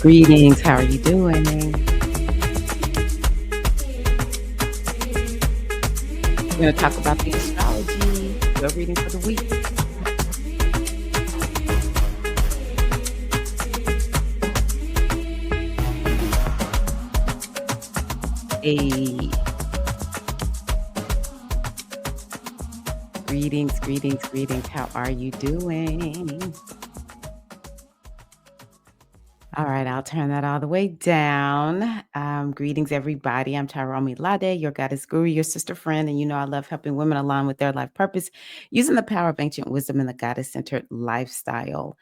Greetings, how are you doing? We're going to talk about the astrology, your reading for the week. Hey, greetings. How are you doing? All right, I'll turn that all the way down. Greetings, everybody. I'm Tirra-Omilade, your goddess guru, your sister friend, and you know I love helping women align with their life purpose using the power of ancient wisdom and the goddess-centered lifestyle.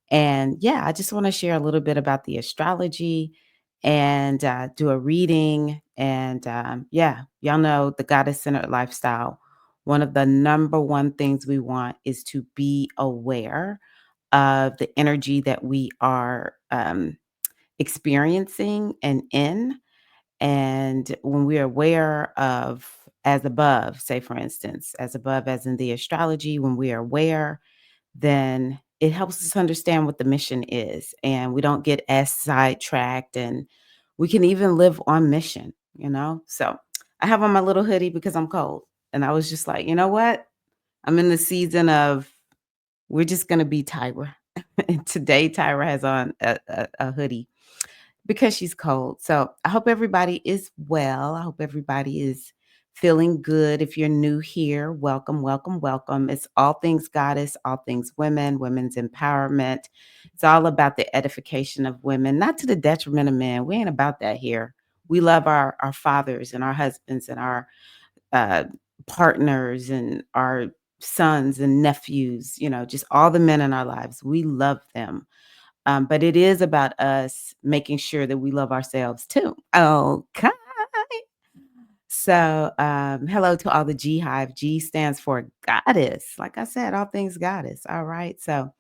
And yeah, I just want to share a little bit about the astrology and do a reading. And yeah, y'all know the goddess centered lifestyle. One of the number one things we want is to be aware of the energy that we are experiencing and in. And when we're aware of as above, say for instance, as above, as in the astrology, when we are aware, then it helps us understand what the mission is and we don't get as sidetracked and we can even live on mission. So I have on my little hoodie because I'm cold. And I was just like, you know what? I'm in the season of we're just gonna be Tyra. And today Tyra has on a hoodie because she's cold. So I hope everybody is well. I hope everybody is feeling good. If you're new here, welcome. It's all things goddess, all things women, women's empowerment. It's all about the edification of women, not to the detriment of men. We ain't about that here. We love our fathers and our husbands and our uh, partners and our sons and nephews, just all the men in our lives. We love them, but it is about us making sure that we love ourselves too. Okay. So, hello to all the G Hive. G stands for goddess. Like I said, all things goddess. All right. So,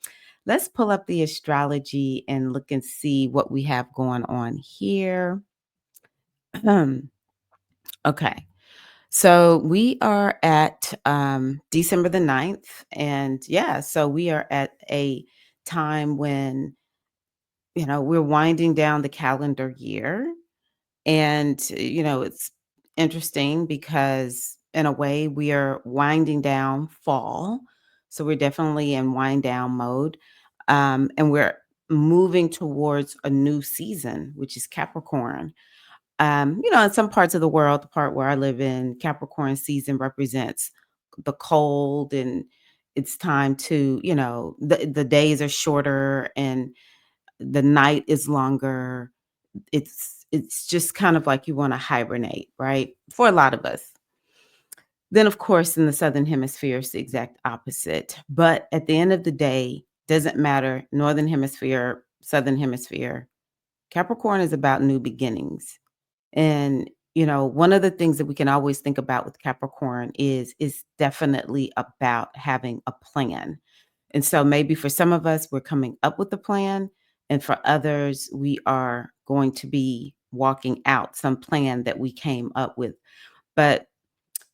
let's pull up the astrology and look and see what we have going on here. Okay. So, we are at December the 9th. And yeah, so we are at a time when we're winding down the calendar year. And, it's interesting because in a way we are winding down fall. So we're definitely in wind down mode. And we're moving towards a new season, which is Capricorn. In some parts of the world, the part where I live in, Capricorn season represents the cold and it's time to, the days are shorter and the night is longer. It's just kind of like you wanna hibernate, right? For a lot of us. Then, of course, in the Southern Hemisphere, it's the exact opposite. But at the end of the day, doesn't matter, Northern Hemisphere, Southern Hemisphere, Capricorn is about new beginnings. And, one of the things that we can always think about with Capricorn is definitely about having a plan. And so maybe for some of us, we're coming up with a plan, and for others, we are going to be walking out some plan that we came up with. But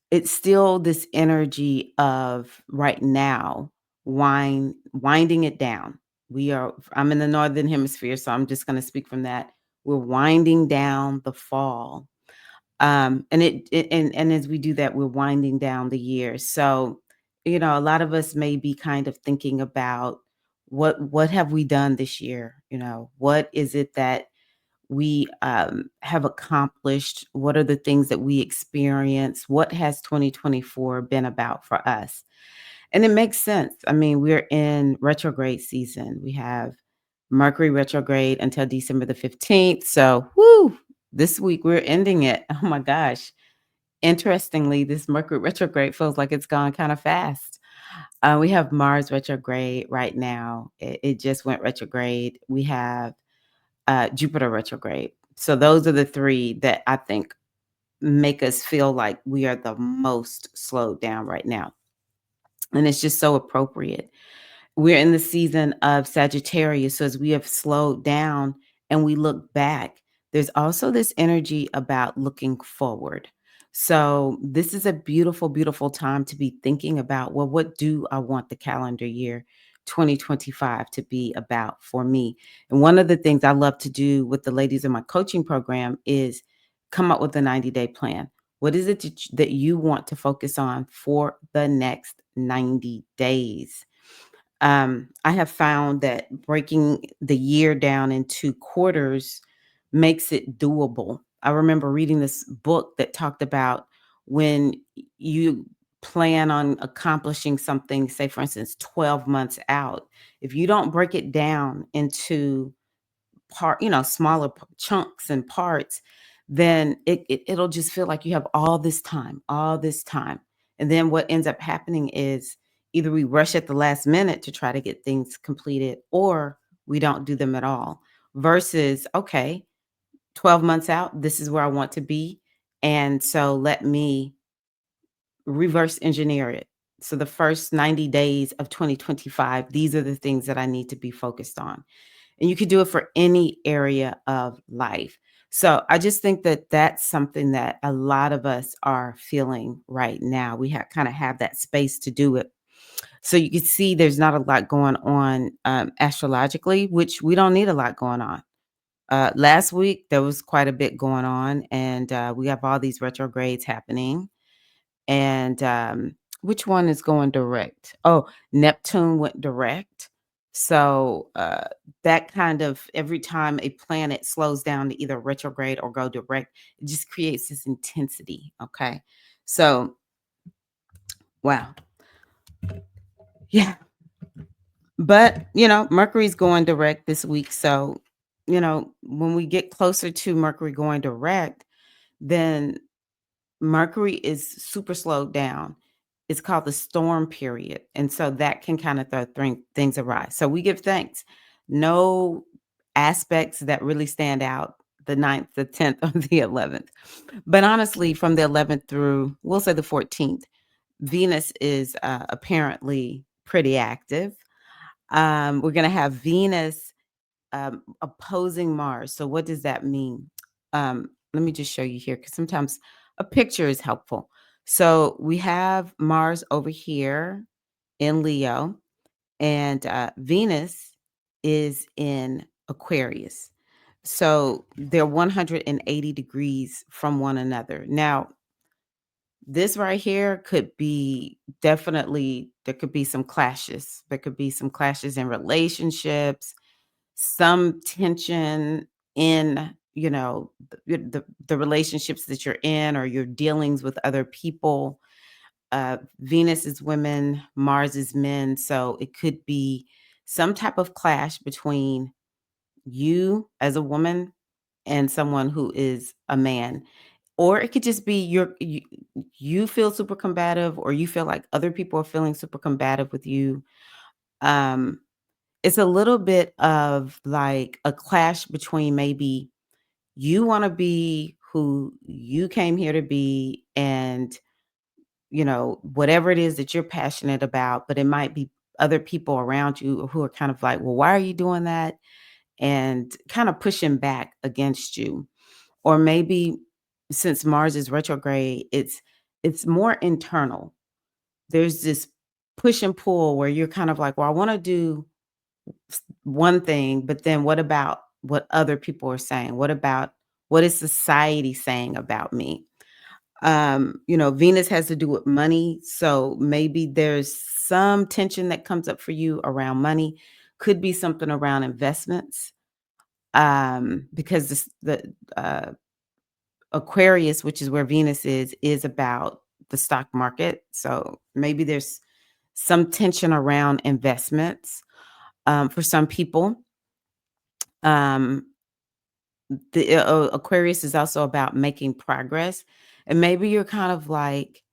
it's still this energy of right now, winding it down. I'm in the northern hemisphere, so I'm just going to speak from that. We're winding down the fall. And as we do that, we're winding down the year. So, a lot of us may be kind of thinking about what have we done this year? What is it that we have accomplished? What are the things that we experience? What has 2024 been about for us? And it makes sense. I mean, we're in retrograde season. We have Mercury retrograde until December the 15th. So, whoo, this week we're ending it. Oh my gosh. Interestingly, this Mercury retrograde feels like it's gone kind of fast. We have Mars retrograde right now. It just went retrograde. We have Jupiter retrograde. So those are the three that I think make us feel like we are the most slowed down right now. And it's just so appropriate. We're in the season of Sagittarius. So as we have slowed down and we look back, there's also this energy about looking forward. So this is a beautiful time to be thinking about, well, what do I want the calendar year 2025 to be about for me. And one of the things I love to do with the ladies in my coaching program is come up with a 90-day plan. What is it that you want to focus on for the next 90 days? I have found that breaking the year down into quarters makes it doable. I remember reading this book that talked about when you plan on accomplishing something, say, for instance, 12 months out, if you don't break it down into smaller chunks and parts, then it'll just feel like you have all this time. And then what ends up happening is either we rush at the last minute to try to get things completed, or we don't do them at all. Versus, okay, 12 months out, this is where I want to be. And so let me reverse engineer it. So the first 90 days of 2025, these are the things that I need to be focused on. And you could do it for any area of life. So I just think that that's something that a lot of us are feeling right now. We kind of have that space to do it. So you can see there's not a lot going on astrologically, which we don't need a lot going on. Last week, there was quite a bit going on, and we have all these retrogrades happening. And which one is going direct? Oh, Neptune went direct. So that kind of every time a planet slows down to either retrograde or go direct, it just creates this intensity. Okay. So, wow. Yeah. But, Mercury's going direct this week. So, when we get closer to Mercury going direct, then Mercury is super slowed down. It's called the storm period. And so that can kind of throw things awry. So we give thanks. No aspects that really stand out the 9th, the 10th, or the 11th. But honestly, from the 11th through, we'll say the 14th, Venus is apparently pretty active. We're going to have Venus opposing Mars. So what does that mean? Let me just show you here because sometimes a picture is helpful. So we have Mars over here in Leo, and Venus is in Aquarius. So they're 180 degrees from one another. Now, this right here could be definitely, there could be some clashes. There could be some clashes in relationships, some tension in the relationships that you're in or your dealings with other people. Venus is women, Mars is men, so it could be some type of clash between you as a woman and someone who is a man, or it could just be you feel super combative, or you feel like other people are feeling super combative with you. um it's a little bit of like a clash between maybe you want to be who you came here to be, and whatever it is that you're passionate about, but it might be other people around you who are kind of like, well, why are you doing that? And kind of pushing back against you. Or maybe since Mars is retrograde, it's more internal. There's this push and pull where you're kind of like, well, I want to do one thing, but then what about what other people are saying? What about what is society saying about me? Venus has to do with money. So maybe there's some tension that comes up for you around money. Could be something around investments. Because the Aquarius, which is where Venus is about the stock market. So maybe there's some tension around investments for some people. Um, the Aquarius is also about making progress. And maybe you're kind of like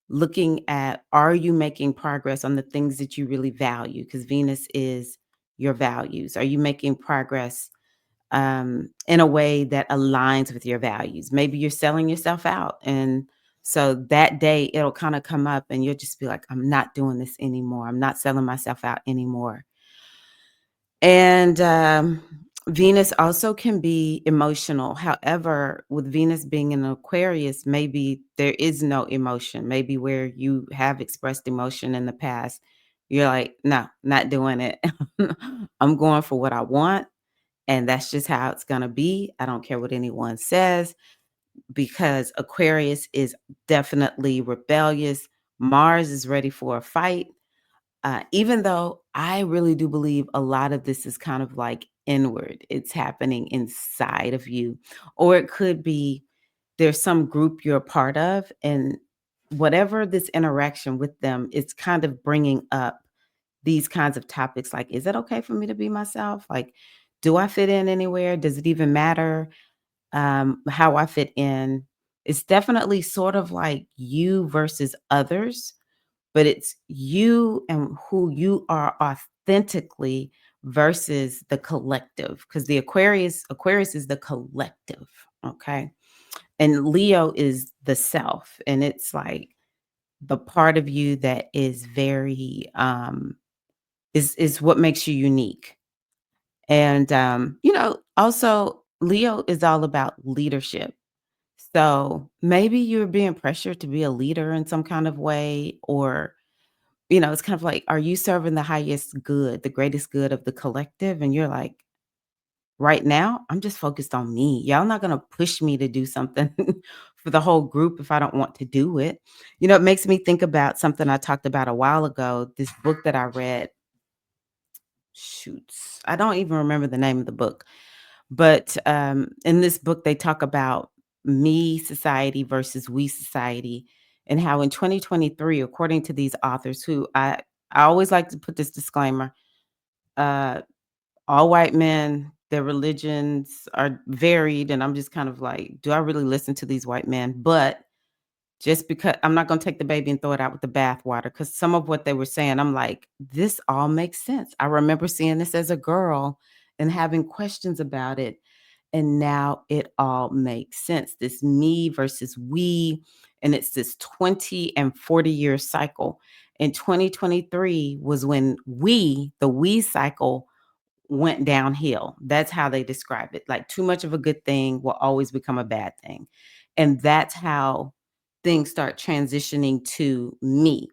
looking at, are you making progress on the things that you really value? Because Venus is your values. Are you making progress in a way that aligns with your values? Maybe you're selling yourself out. And so that day it'll kind of come up and you'll just be like, I'm not doing this anymore. I'm not selling myself out anymore. And Venus also can be emotional. However, with Venus being in Aquarius, maybe there is no emotion. Maybe where you have expressed emotion in the past, You're like, "No, not doing it. I'm going for what I want, and that's just how it's gonna be. I don't care what anyone says," because Aquarius is definitely rebellious. Mars is ready for a fight. Even though I really do believe a lot of this is kind of like inward, it's happening inside of you. Or it could be there's some group you're a part of, and whatever this interaction with them, it's kind of bringing up these kinds of topics like, is it okay for me to be myself? Like, do I fit in anywhere? Does it even matter how I fit in? It's definitely sort of like you versus others, but it's you and who you are authentically versus the collective, because the Aquarius is the collective, okay? And Leo is the self, and it's like the part of you that is very is what makes you unique. And also Leo is all about leadership. So maybe you're being pressured to be a leader in some kind of way, or it's kind of like, are you serving the highest good, the greatest good of the collective? And you're like, right now, I'm just focused on me. Y'all not gonna push me to do something for the whole group if I don't want to do it. It makes me think about something I talked about a while ago. This book that I read, shoots, I don't even remember the name of the book, but in this book, they talk about me society versus we society, and how in 2023, according to these authors, who I always like to put this disclaimer, uh, all white men, their religions are varied, and I'm just kind of like, do I really listen to these white men? But just because I'm not gonna take the baby and throw it out with the bathwater, because some of what they were saying, I'm like, this all makes sense. I remember seeing this as a girl and having questions about it. And now it all makes sense. This me versus we, and it's this 20 and 40-year cycle. In 2023 was when the we cycle went downhill. That's how they describe it. Like, too much of a good thing will always become a bad thing. And that's how things start transitioning to me.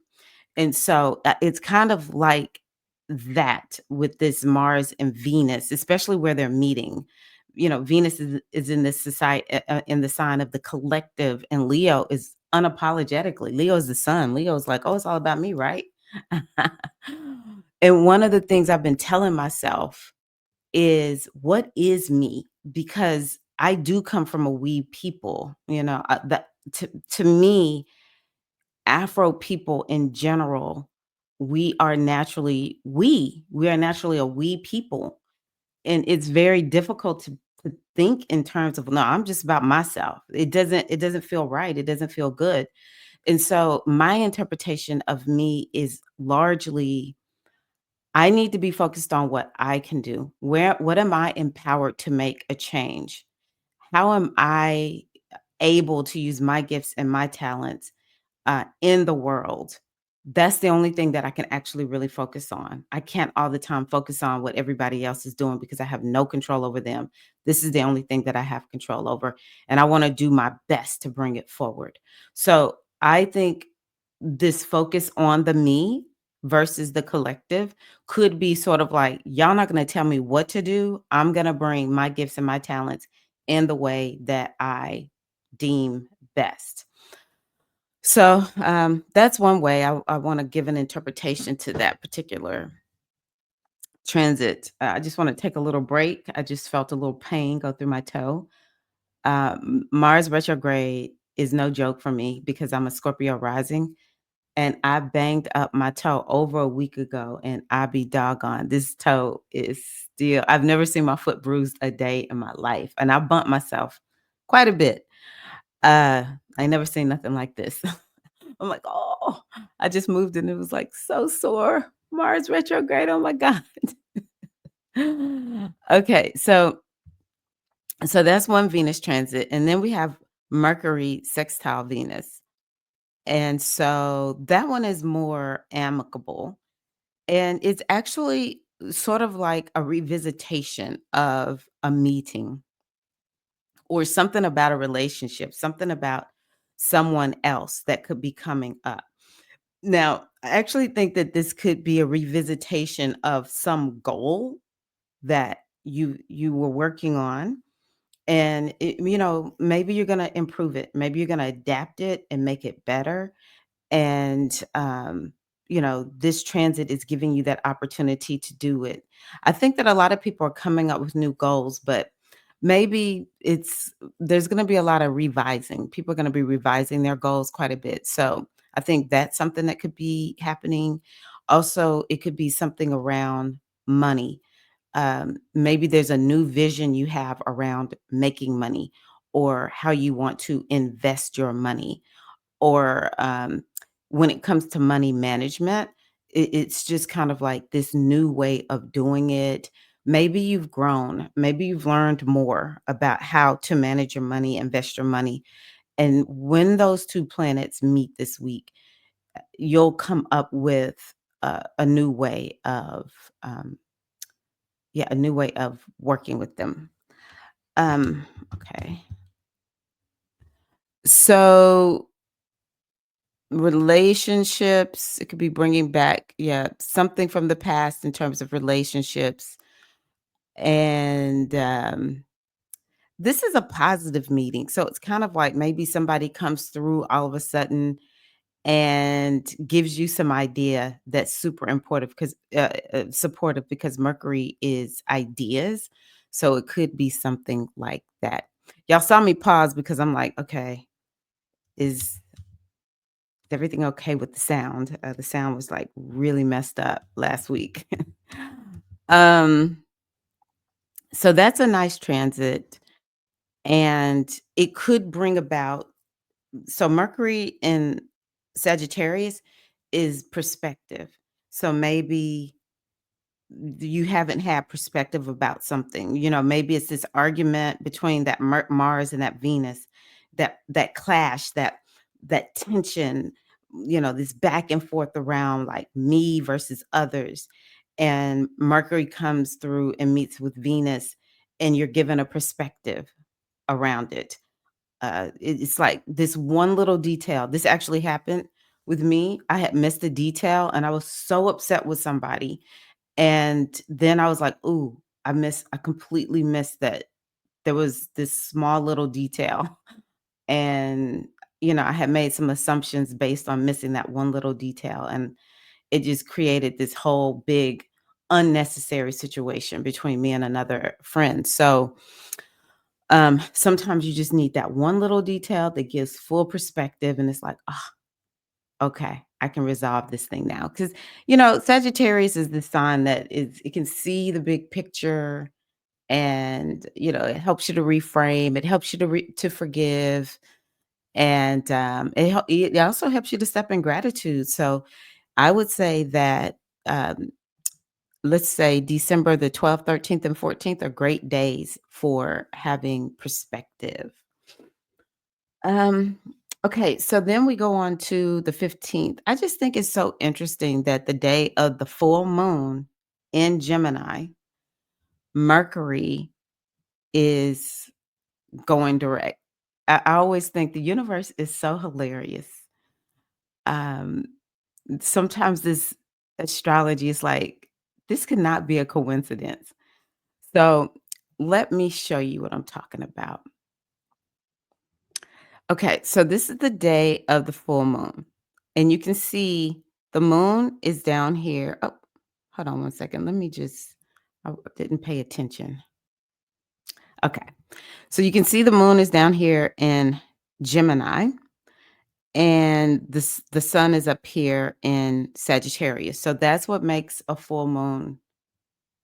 And so it's kind of like that with this Mars and Venus, especially where they're meeting. Venus is in this society, in the sign of the collective, and Leo is unapologetically. Leo is the sun. Leo's like, oh, it's all about me, right? And one of the things I've been telling myself is, what is me? Because I do come from a we people, that to me, Afro people in general, we are naturally a we people. And it's very difficult to think in terms of, no, I'm just about myself. It doesn't feel right. It doesn't feel good. And so my interpretation of me is largely, I need to be focused on what I can do. What am I empowered to make a change? How am I able to use my gifts and my talents in the world? That's the only thing that I can actually really focus on. I can't all the time focus on what everybody else is doing because I have no control over them. This is the only thing that I have control over. And I want to do my best to bring it forward. So I think this focus on the me versus the collective could be sort of like, y'all not going to tell me what to do. I'm going to bring my gifts and my talents in the way that I deem best. So that's one way I want to give an interpretation to that particular transit. I just want to take a little break. I just felt a little pain go through my toe. Mars retrograde is no joke for me because I'm a Scorpio rising, and I banged up my toe over a week ago, and I be doggone. This toe is still, I've never seen my foot bruised a day in my life. And I bumped myself quite a bit. I never seen nothing like this. I'm like, "Oh, I just moved and it was, like, so sore. Mars retrograde, oh my god." Okay, so that's one Venus transit, and then we have Mercury sextile Venus, and so that one is more amicable, and it's actually sort of like a revisitation of a meeting or something about a relationship, something about someone else that could be coming up. Now, I actually think that this could be a revisitation of some goal that you were working on, and maybe you're going to improve it, maybe you're going to adapt it and make it better. And this transit is giving you that opportunity to do it. I think that a lot of people are coming up with new goals, but maybe there's going to be a lot of revising. People are going to be revising their goals quite a bit. So I think that's something that could be happening. Also, it could be something around money. Maybe there's a new vision you have around making money, or how you want to invest your money, or when it comes to money management, it's just kind of like this new way of doing it. Maybe you've grown, maybe you've learned more about how to manage your money, invest your money. And when those two planets meet this week, you'll come up with a new way of, um, yeah, a new way of working with them. Um, okay. So relationships, it could be bringing back, yeah, something from the past in terms of relationships. And this is a positive meeting. So it's kind of like maybe somebody comes through all of a sudden and gives you some idea that's super important, because supportive, because Mercury is ideas. So it could be something like that. Y'all saw me pause because I'm like, okay, is everything okay with the sound? The sound was, like, really messed up last week. Um, so that's a nice transit, and it could bring about, so Mercury in Sagittarius is perspective. So maybe you haven't had perspective about something. Maybe it's this argument between that Mars and that Venus, that clash, that tension, this back and forth around, like, me versus others. And Mercury comes through and meets with Venus, and you're given a perspective around it. It's like this one little detail. This actually happened with me. I had missed a detail, and I was so upset with somebody, and then I was like, "Ooh, I completely missed that there was this small little detail." And, I had made some assumptions based on missing that one little detail, and it just created this whole big unnecessary situation between me and another friend. So, sometimes you just need that one little detail that gives full perspective, and it's like, "Ah, okay, I can resolve this thing now." Because, Sagittarius is the sign that it can see the big picture, and, it helps you to reframe, it helps you to forgive, and, it also helps you to step in gratitude. So, I would say that, um, let's say December the 12th, 13th, and 14th are great days for having perspective. Um, okay, so then we go on to the 15th. I just think it's so interesting that the day of the full moon in Gemini, Mercury is going direct. I always think the universe is so hilarious. Um, Sometimes this astrology is like, this could not be a coincidence. So let me show you what I'm talking about. Okay, so this is the day of the full moon, and you can see the moon is down here. Oh, hold on one second. Let me just, I didn't pay attention. Okay, so you can see the moon is down here in Gemini, and the sun is up here in Sagittarius. So that's what makes a full moon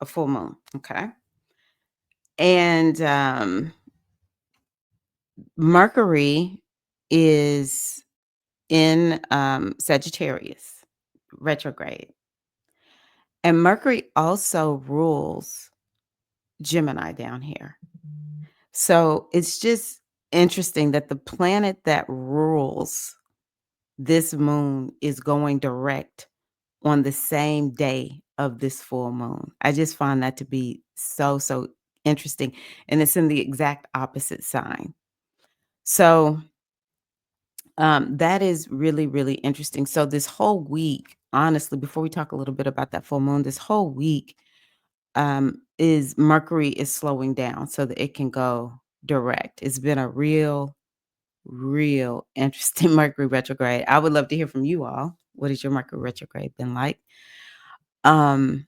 a full moon. Okay, and Mercury is in Sagittarius retrograde. And Mercury also rules Gemini down here. So it's just interesting that the planet that rules this moon is going direct on the same day of this full moon. I just find that to be so, so interesting. And it's in the exact opposite sign. So That is really, really interesting. So this whole week, honestly, before we talk a little bit about that full moon, this whole week is Mercury is slowing down so that it can go direct. It's been a real interesting Mercury retrograde. I would love to hear from you all. What has your Mercury retrograde been like? Um,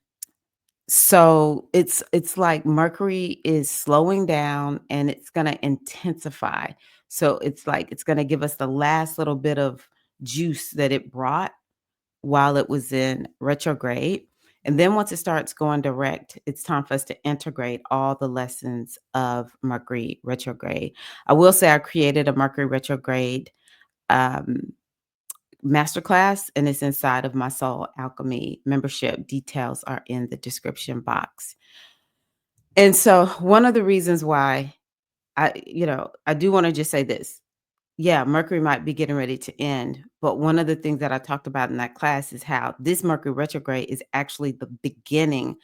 so it's like Mercury is slowing down and it's gonna intensify. So it's like it's gonna give us the last little bit of juice that it brought while it was in retrograde. And then once it starts going direct, it's time for us to integrate all the lessons of Mercury retrograde. I will say I created a Mercury retrograde um, masterclass, and it's inside of my Soul Alchemy membership. Details are in the description box. And so, one of the reasons why I do want to just say this. Yeah, Mercury might be getting ready to end, but one of the things that I talked about in that class is how this Mercury retrograde is actually the beginning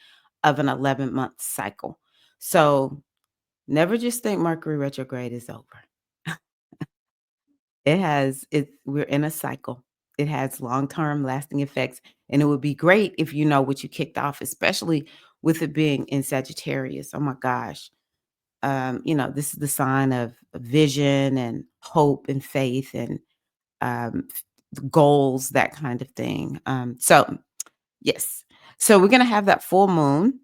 of an 11-month cycle. So never just think Mercury retrograde is over. We're in a cycle. It has long-term lasting effects, and it would be great if you know what you kicked off, especially with it being in Sagittarius. Oh my gosh. This is the sign of vision and hope and faith and goals, that kind of thing. Yes. So we're gonna have that full moon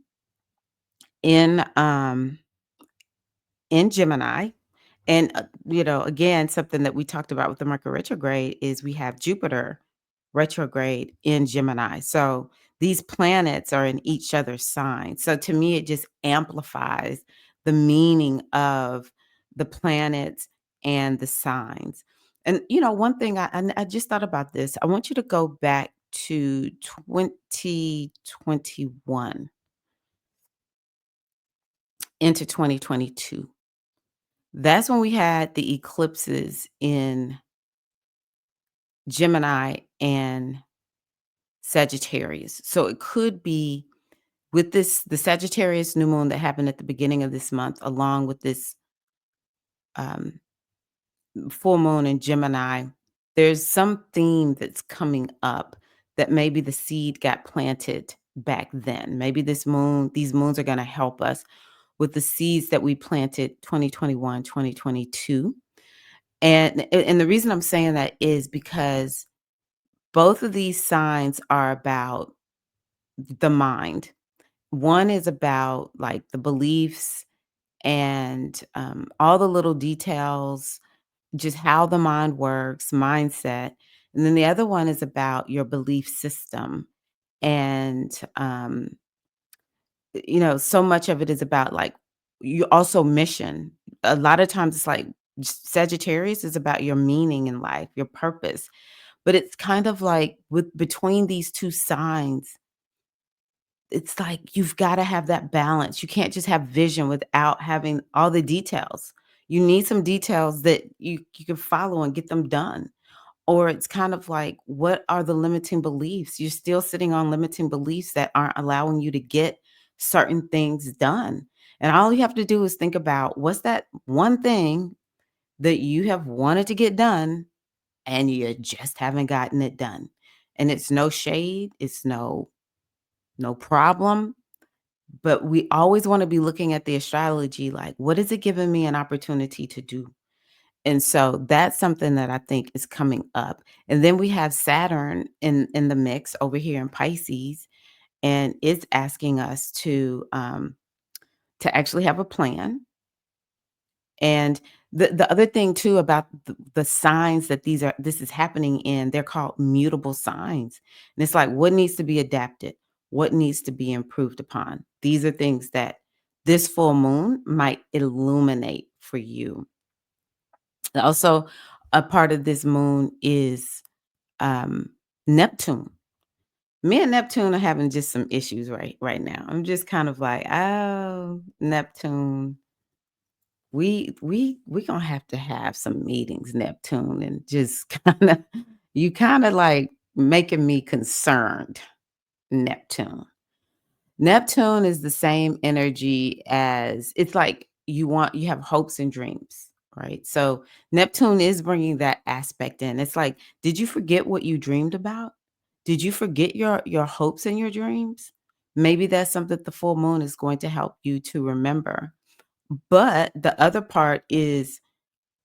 in in Gemini. And again, something that we talked about with the Mercury retrograde is we have Jupiter retrograde in Gemini. So these planets are in each other's signs. So to me, it just amplifies the meaning of the planets and the signs. And one thing I just thought about this. I want you to go back to 2021 into 2022. That's when we had the eclipses in Gemini and Sagittarius. So it could be with the Sagittarius new moon that happened at the beginning of this month, along with this um, full moon in Gemini, there's some theme that's coming up that maybe the seed got planted back then. Maybe these moons are going to help us with the seeds that we planted 2021, 2022. And the reason I'm saying that is because both of these signs are about the mind. One is about like the beliefs and all the little details, just how the mind works, mindset. And then the other one is about your belief system. And, so much of it is about like you also mission. A lot of times it's like Sagittarius is about your meaning in life, your purpose. But it's kind of like with between these two signs, it's like you've gotta have that balance. You can't just have vision without having all the details. You need some details that you can follow and get them done. Or it's kind of like, what are the limiting beliefs? You're still sitting on limiting beliefs that aren't allowing you to get certain things done. And all you have to do is think about what's that one thing that you have wanted to get done and you just haven't gotten it done. And it's no shade, it's no problem, but we always want to be looking at the astrology like, what is it giving me an opportunity to do? And so that's something that I think is coming up. And then we have Saturn in the mix over here in Pisces, and it's asking us to actually have a plan. And the other thing too about the signs that this is happening in, they're called mutable signs. And it's like what needs to be adapted, what needs to be improved upon. These are things that this full moon might illuminate for you. Also, a part of this moon is um Neptune. Me and Neptune are having just some issues right now. I'm just kind of like, oh, Neptune, we gonna have to have some meetings, Neptune, and just kind of you kind of like making me concerned, Neptune. Neptune is the same energy as it's like you have hopes and dreams, right? So Neptune is bringing that aspect in. It's like, did you forget what you dreamed about? Did you forget your hopes and your dreams? Maybe that's something the full moon is going to help you to remember. But the other part is,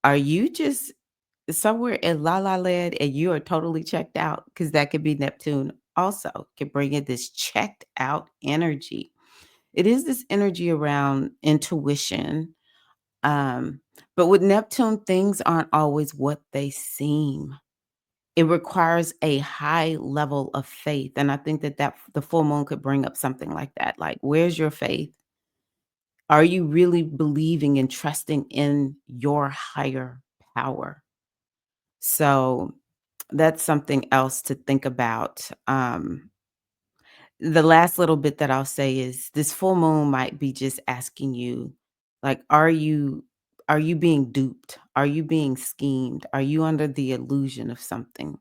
are you just somewhere in la la land and you are totally checked out? Because that could be Neptune also, can bring in this checked out energy. It is this energy around intuition. Um, but with Neptune, things aren't always what they seem. It requires a high level of faith. And I think that the full moon could bring up something like that. Like, where's your faith? Are you really believing and trusting in your higher power? So that's something else to think about. The last little bit that I'll say is this full moon might be just asking you, like, are you being duped? Are you being schemed? Are you under the illusion of something?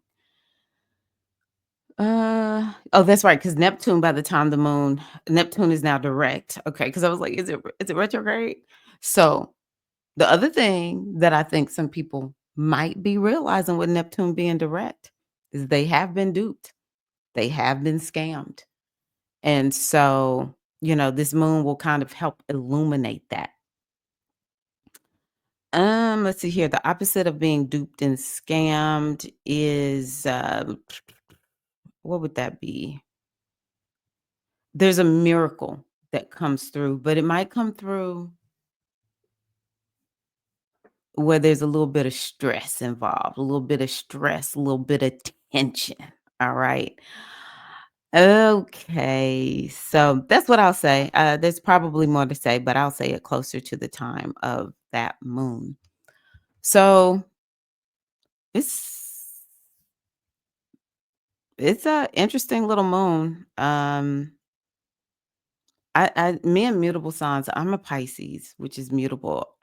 Oh, that's right, because Neptune, by the time the moon Neptune is now direct. Okay, because I was like, is it retrograde? So the other thing that I think some people might be realizing with Neptune being direct is they have been duped. They have been scammed. And so, this moon will kind of help illuminate that. Let's see here. The opposite of being duped and scammed is what would that be? There's a miracle that comes through, but it might come through where there's a little bit of stress involved, a little bit of stress, a little bit of tension. All right. Okay. So that's what I'll say. There's probably more to say, but I'll say it closer to the time of that moon. So it's it's a interesting little moon. Me and mutable signs. I'm a Pisces, which is mutable.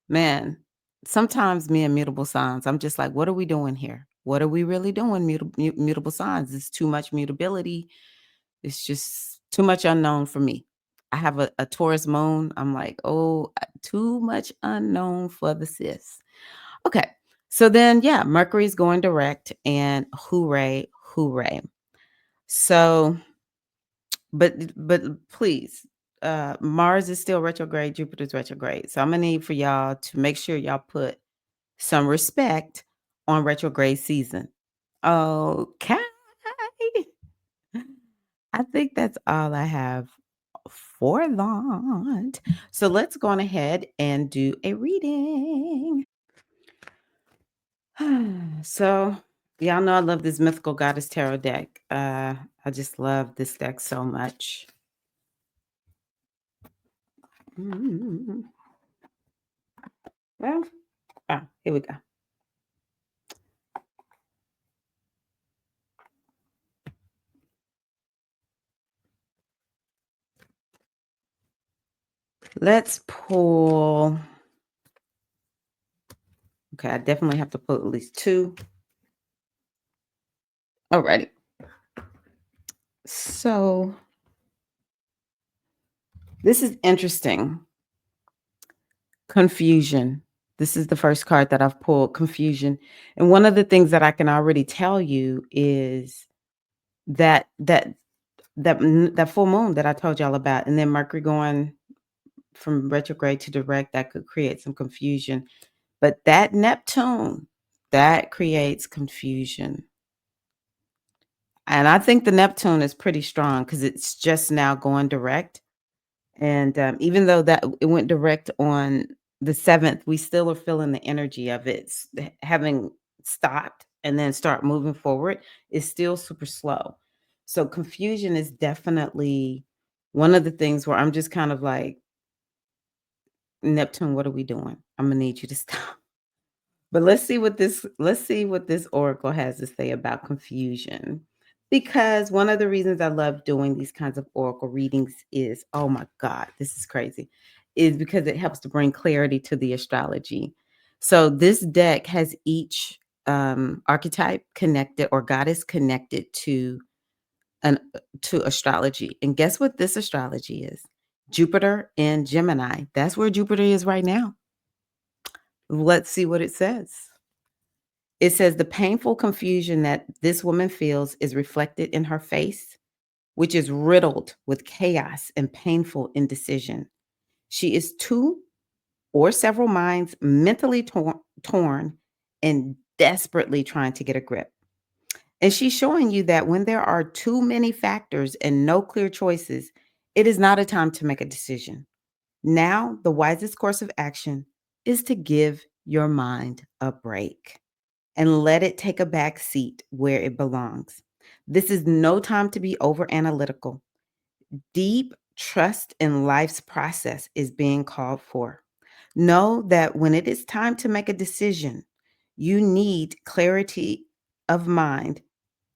Man, sometimes me and mutable signs, I'm just like, what are we doing here? What are we really doing? Mutable signs. It's too much mutability. It's just too much unknown for me. I have a Taurus moon. I'm like, oh, too much unknown for the sis. Okay. So then, yeah, Mercury's going direct and hooray, hooray. So, but please, Mars is still retrograde, Jupiter's retrograde. So I'm gonna need for y'all to make sure y'all put some respect on retrograde season. Okay. I think that's all I have for that. So let's go on ahead and do a reading. So, y'all know I love this Mythical Goddess Tarot deck. I just love this deck so much. Mm. Well, here we go. Let's pull. Okay, I definitely have to pull at least two. Alrighty. So this is interesting. Confusion. This is the first card that I've pulled, confusion. And one of the things that I can already tell you is that full moon that I told y'all about, and then Mercury going from retrograde to direct, that could create some confusion. But that Neptune, that creates confusion. And I think the Neptune is pretty strong because it's just now going direct. And even though that it went direct on the 7th, we still are feeling the energy of it having stopped and then start moving forward is still super slow. So confusion is definitely one of the things where I'm just kind of like, Neptune, what are we doing? I'm gonna need you to stop. But let's see what this oracle has to say about confusion. Because one of the reasons I love doing these kinds of oracle readings is, oh my God, this is crazy, is because it helps to bring clarity to the astrology. So this deck has each archetype connected or goddess connected an to astrology. And guess what this astrology is? Jupiter in Gemini. That's where Jupiter is right now. Let's see what it says. It says the painful confusion that this woman feels is reflected in her face, which is riddled with chaos and painful indecision. She is two or several minds mentally torn and desperately trying to get a grip. And she's showing you that when there are too many factors and no clear choices, it is not a time to make a decision. Now, the wisest course of action is to give your mind a break and let it take a back seat where it belongs. This is no time to be over analytical. Deep trust in life's process is being called for. Know that when it is time to make a decision, you need clarity of mind.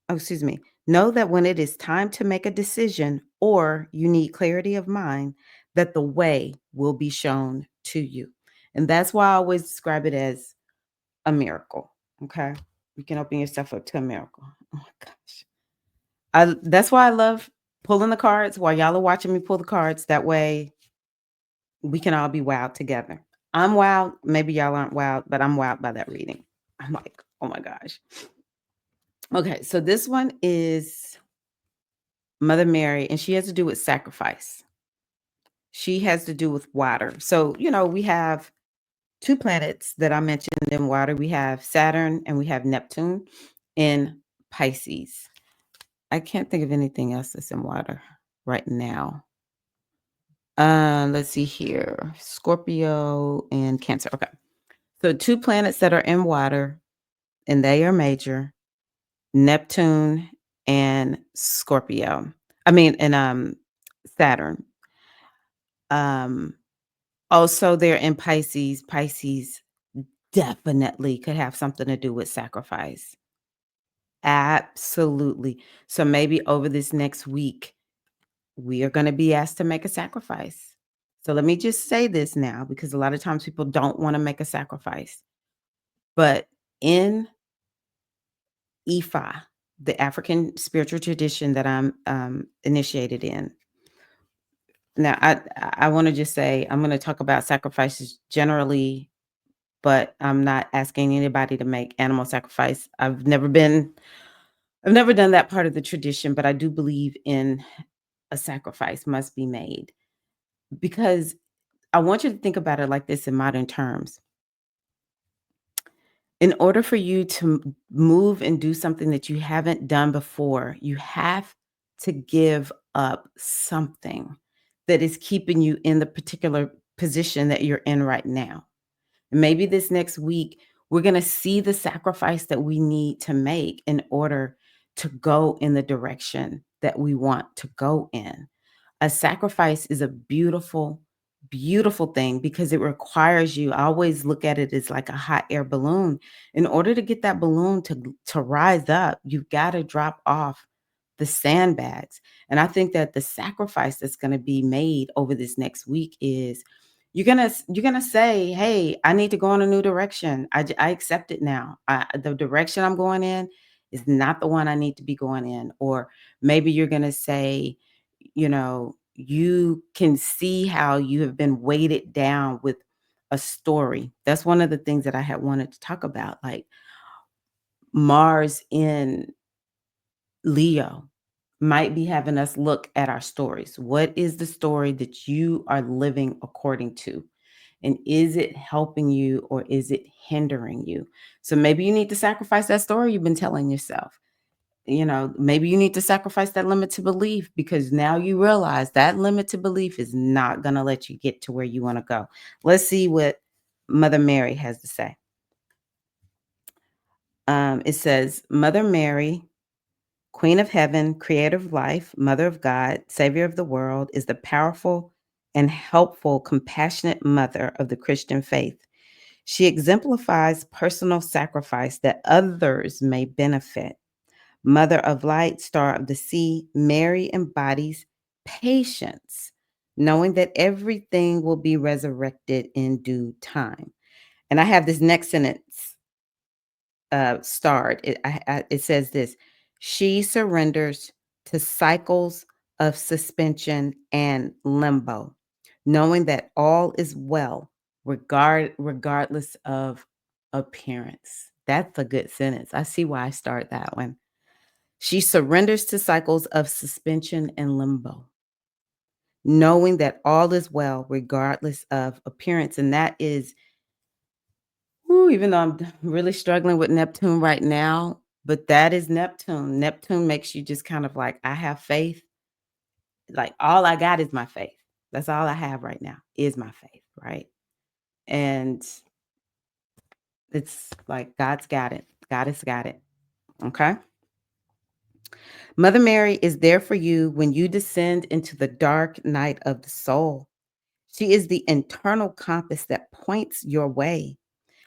Oh, excuse me. Know that when it is time to make a decision or you need clarity of mind, that the way will be shown to you. And that's why I always describe it as a miracle. Okay. You can open yourself up to a miracle. Oh my gosh. That's why I love pulling the cards while y'all are watching me pull the cards. That way we can all be wowed together. I'm wowed. Maybe y'all aren't wowed, but I'm wowed by that reading. I'm like, oh my gosh. Okay, so this one is Mother Mary, and she has to do with sacrifice. She has to do with water. So, we have two planets that I mentioned in water. We have Saturn and we have Neptune in Pisces. I can't think of anything else that's in water right now. Let's see here. Scorpio and Cancer. Okay. So two planets that are in water and they are major, Neptune and Scorpio. I mean, and Saturn. Um Also they're in Pisces. Pisces definitely could have something to do with sacrifice. Absolutely. So maybe over this next week we are going to be asked to make a sacrifice. So let me just say this now because a lot of times people don't want to make a sacrifice. But in Ifa, the African spiritual tradition that I'm initiated in, now I want to just say I'm going to talk about sacrifices generally, but I'm not asking anybody to make animal sacrifice. I've never done that part of the tradition, but I do believe in a sacrifice must be made because I want you to think about it like this in modern terms. In order for you to move and do something that you haven't done before, you have to give up something that is keeping you in the particular position that you're in right now. Maybe this next week, we're going to see the sacrifice that we need to make in order to go in the direction that we want to go in. A sacrifice is a beautiful, beautiful thing because it requires you. I always look at it as like a hot air balloon. In order to get that balloon to rise up, you've got to drop off the sandbags. And I think that the sacrifice that's going to be made over this next week is you're gonna say, "Hey, I need to go in a new direction. I accept it now. The direction I'm going in is not the one I need to be going in." Or maybe you're gonna say, you can see how you have been weighted down with a story. That's one of the things that I had wanted to talk about, like Mars in Leo might be having us look at our stories. What is the story that you are living according to? And is it helping you or is it hindering you? So maybe you need to sacrifice that story you've been telling yourself. Maybe you need to sacrifice that limited belief because now you realize that limited belief is not going to let you get to where you want to go. Let's see what Mother Mary has to say. It says, Mother Mary, Queen of Heaven, Creator of life, Mother of God, Savior of the world, is the powerful and helpful, compassionate mother of the Christian faith. She exemplifies personal sacrifice that others may benefit. Mother of light, star of the sea, Mary embodies patience, knowing that everything will be resurrected in due time. And I have this next sentence starred. It says this: She surrenders to cycles of suspension and limbo, knowing that all is well regardless of appearance. That's a good sentence. I see why I start that one. She surrenders to cycles of suspension and limbo, knowing that all is well regardless of appearance. And that is, whew, even though I'm really struggling with Neptune right now, but that is Neptune. Neptune makes you just kind of like, I have faith. Like all I got is my faith. That's all I have right now is my faith, right? And it's like God's got it. God has got it. Okay. Mother Mary is there for you when you descend into the dark night of the soul. She is the internal compass that points your way.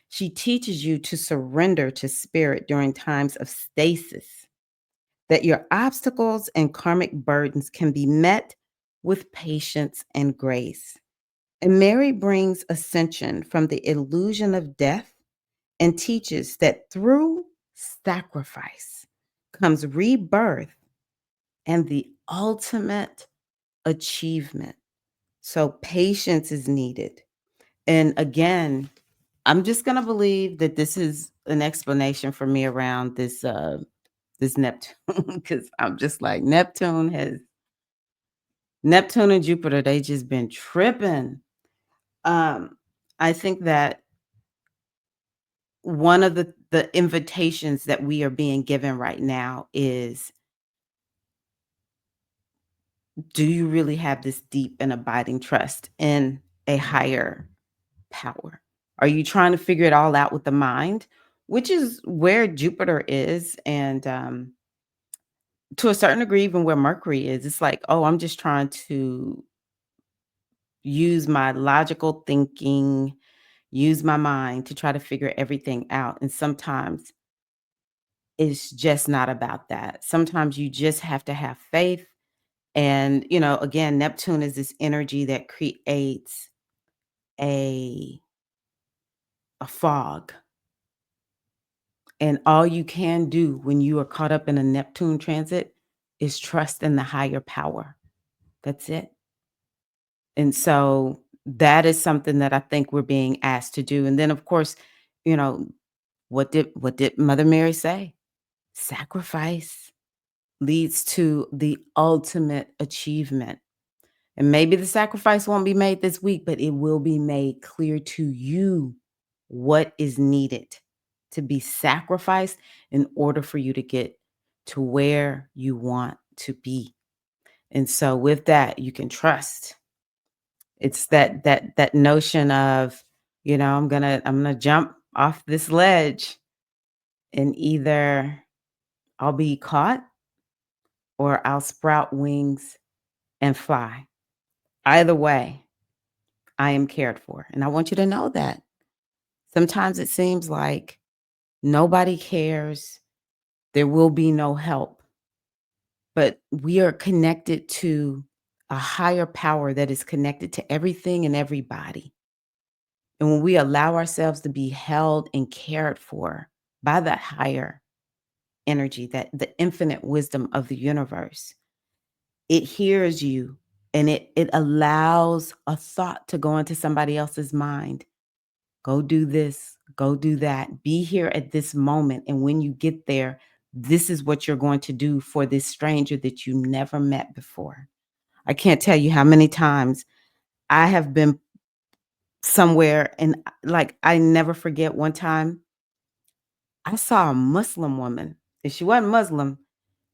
She teaches you to surrender to spirit during times of stasis, that your obstacles and karmic burdens can be met with patience and grace. And Mary brings ascension from the illusion of death and teaches that through sacrifice comes rebirth and the ultimate achievement. So patience is needed. And again, I'm just gonna believe that this is an explanation for me around this Neptune because I'm just like Neptune and Jupiter, they just been tripping. I think that one of the invitations that we are being given right now is, do you really have this deep and abiding trust in a higher power? Are you trying to figure it all out with the mind, which is where Jupiter is, and to a certain degree, even where Mercury is? It's like, oh, I'm just trying to use my logical thinking, use my mind to try to figure everything out. And sometimes it's just not about that. Sometimes you just have to have faith. And, again, Neptune is this energy that creates a, a fog. And all you can do when you are caught up in a Neptune transit is trust in the higher power. That's it. And so that is something that I think we're being asked to do. And then, of course, you know, what did Mother Mary say? Sacrifice leads to the ultimate achievement. And maybe the sacrifice won't be made this week, but it will be made clear to you what is needed to be sacrificed in order for you to get to where you want to be. And so with that, you can trust. It's that notion of, I'm gonna jump off this ledge, and either I'll be caught or I'll sprout wings and fly. Either way, I am cared for. And I want you to know that. Sometimes it seems like nobody cares. There will be no help. But we are connected to a higher power that is connected to everything and everybody. And when we allow ourselves to be held and cared for by that higher energy, that the infinite wisdom of the universe, it hears you, and it allows a thought to go into somebody else's mind. Go do this, go do that. Be here at this moment. And when you get there, this is what you're going to do for this stranger that you never met before. I can't tell you how many times I have been somewhere, and like I never forget one time I saw a Muslim woman. If she wasn't Muslim,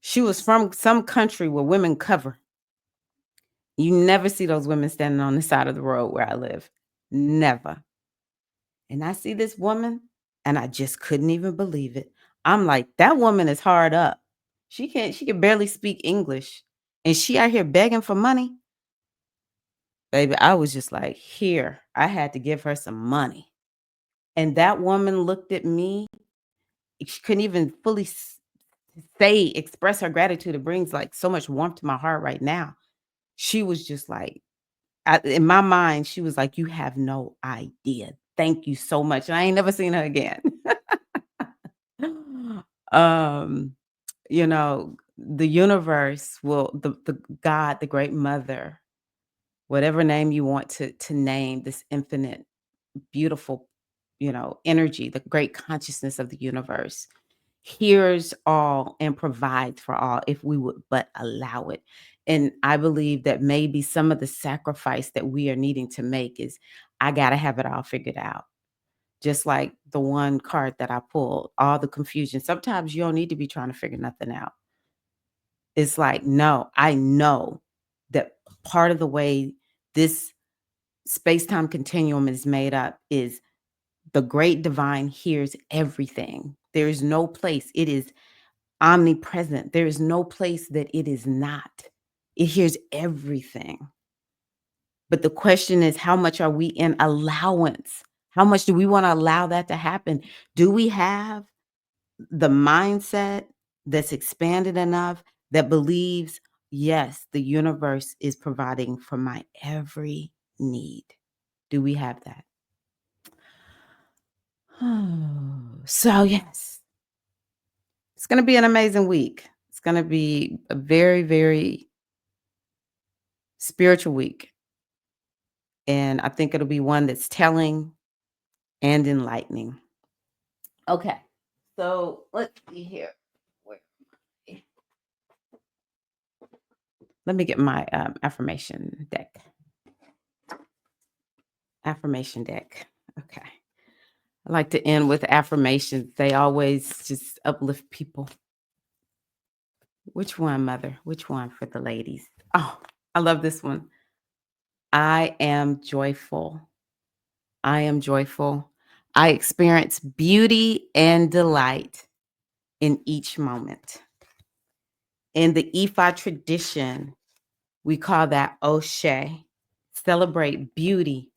she was from some country where women cover. You never see those women standing on the side of the road where I live. Never. And I see this woman, and I just couldn't even believe it. I'm like, that woman is hard up. She can barely speak English. And she out here begging for money. Baby, I was just like, here. I had to give her some money. And that woman looked at me. She couldn't even fully express her gratitude. It brings like so much warmth to my heart right now. She was just like, in my mind, she was like, "You have no idea. Thank you so much." And I ain't never seen her again. um, the universe will, the God, the great mother, whatever name you want to name this infinite beautiful, energy, the great consciousness of the universe hears all and provides for all if we would but allow it. And I believe that maybe some of the sacrifice that we are needing to make is I got to have it all figured out. Just like the one card that I pulled, all the confusion. Sometimes you don't need to be trying to figure nothing out. It's like, no, I know that part of the way this space-time continuum is made up is the great divine hears everything. There is no place. It is omnipresent. There is no place that it is not. It hears everything. But the question is, how much are we in allowance? How much do we want to allow that to happen? Do we have the mindset that's expanded enough that believes, yes, the universe is providing for my every need? Do we have that? So, yes, it's going to be an amazing week. It's going to be a very, very spiritual week. And I think it'll be one that's telling and enlightening. Okay. So let's see here. Where am I? Let me get my affirmation deck. Affirmation deck. Okay. I like to end with affirmations. They always just uplift people. Which one, Mother? Which one for the ladies? Oh, I love this one. I am joyful. I am joyful. I experience beauty and delight in each moment. In the Ifa tradition, we call that Oshe. Celebrate beauty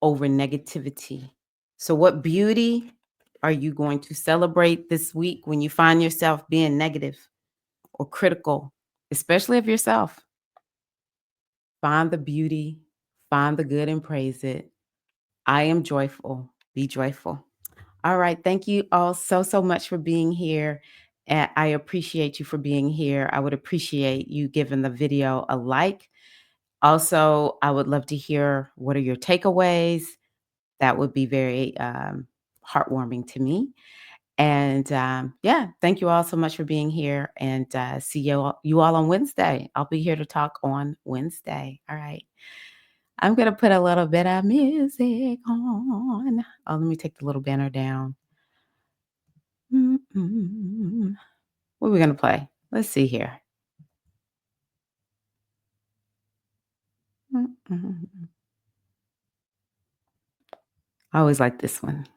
over negativity. So, what beauty are you going to celebrate this week when you find yourself being negative or critical, especially of yourself? Find the beauty, find the good, and praise it. I am joyful. Be joyful. All right. Thank you all so, so much for being here. And I appreciate you for being here. I would appreciate you giving the video a like. Also, I would love to hear what are your takeaways. That would be very heartwarming to me. And yeah, thank you all so much for being here. And see you all on Wednesday. I'll be here to talk on Wednesday. All right. I'm going to put a little bit of music on. Oh, let me take the little banner down. Mm-mm. What are we going to play? Let's see here. Mm-mm. I always like this one.